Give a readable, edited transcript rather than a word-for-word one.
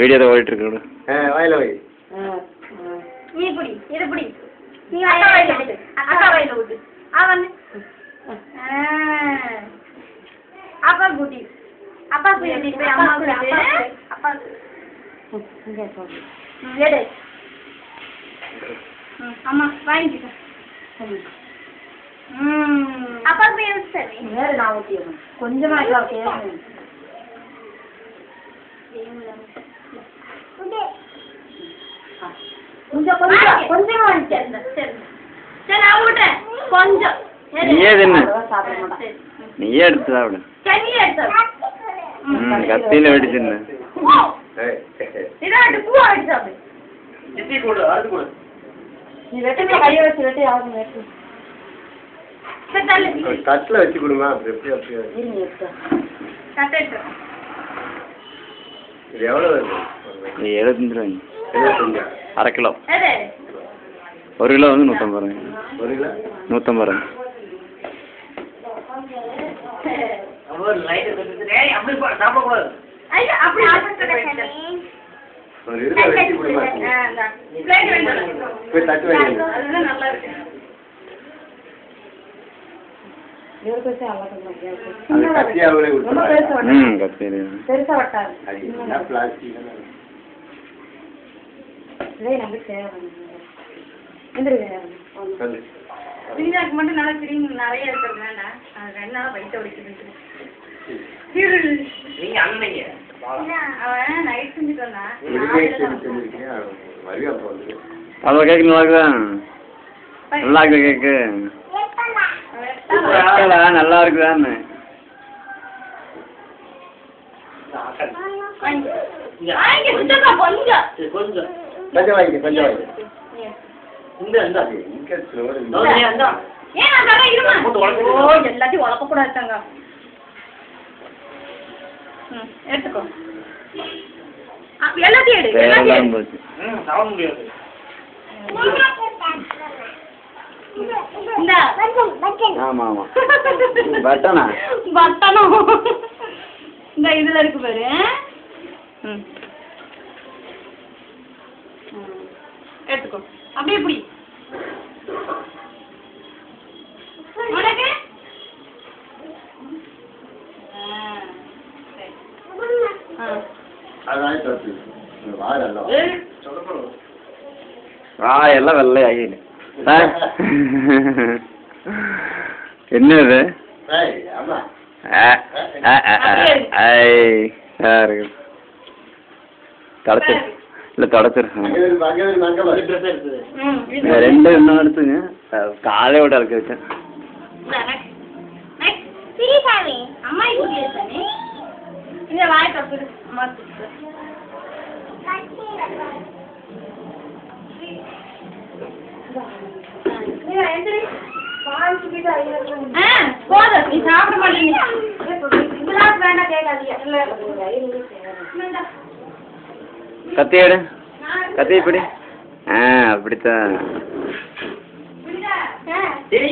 வீடியோல ஓடிட்டு இருக்கு. வாயில வை. நீ புடி, இது புடி. நீ அக்கா வாயில விடு. அக்கா வாயில விடு. வந்து. அப்பா புடி. அப்பா போய் போய் அம்மா கூட அப்பா. இங்க போடு. எடு. அம்மா வாங்கிக்க. அப்பா போய் சரி. வேற நான் ஊத்திறேன். கொஞ்சமா இருக்கா கேக்குறேன். கொஞ்சம் கொஞ்சமா வாங்கிக்க. சரி நான் விடுறேன். கொஞ்சம். நீயே தின்னு. நீயே எடுத்து சாப்பிடு. சரியா எடுத்து. கத்தியில வெடி தின்னு. இதாட்டு பூ அடிச்சு சாப்பிடு. சித்தி போடு, அது போடு. நீ வெட்டமே கையை வச்சு வெட்டி ஆகும் வெட்டு. சரி தள்ளு. கட்ல வச்சு கொடுமா. எப்படி அப்படியே. இருங்க எடுத்து. கட் எடுத்து. இது எவ்வளவு வருது? 75 ரூபாய். 75. அரை கிலோ. எது? 1 கிலோ வந்து 150 ரூபாய். 1 கிலோ 150 ரூபாய். ஒரு லைட் எடுத்து டேய் அப்படி சாப்பிட கூடாது. ஐயா அப்படி சாப்பிடுறேனே. ஒரு இருக்க வெட்டி கொடுமா. பிளேட் வேணும். போய் தட்டு வைங்க. அதுதான் நல்லா இருக்கு. அது கத்தியாவே கொடுத்துறாங்க. கத்தியா. பெருசா வட்டாரு. அது பிளாஸ்டிக். டேய் நம்ம தேவை. இந்திரவே. வந்து. பிரியாக்கு மட்டும் நல்லா கிரீம் நிறைய இருக்குறதுனால அது 2 நாளா வயித்த வலிக்குது. நீங்க அண்ணங்க. அவன் நைட் செஞ்சுட்டு வந்தான். செஞ்சிருக்கீங்க. வரியா போகுது. அத கேக் நல்லா இருக்குதா? நல்லா இருக்கு கேக். நல்லா இருக்குதான்னு. வாங்கி சுத்தமா கொஞ்சம். கொஞ்சம் வாங்கி கொஞ்சம் வாங்கி. இந்த இங்க ஸ்லோர் இந்த. ஏன் நான் தரேன் இருமா. ஓ எல்லாத்தையும் உலக்க கூடாதுங்க. எடுத்துக்கோ. எல்லாத்தையும் எடு. எல்லாத்தையும் போச்சு. சாப்பிட முடியாது. இந்த ஆமா ஆமா. பட்டனா? பட்டனா. இந்த இதுல இருக்கு பாரு. எடுத்துக்கோ. அப்படியே புடி. உனக்கு? அதான் தப்பு. வாய் நல்லா. சொல்லணும். எல்லாம் வெள்ளை ஆகிடு. என்ன இது? ஆமா. தொடச்சிரு. இல்ல தொடச்சிரு. அங்க 2 இன்னும் எடுத்துங்க. காலையோட இறக்கி வச்சேன். அம்மா இந்த வாய் தப்பு அம்மா போதும் நீ சாப்பிட மாட்டீங்க. இதெல்லாம் வேண்டாம் கேட்காதீங்க. கத்தி எடு. கத்தி இப்படி. அப்படித்தான். சரி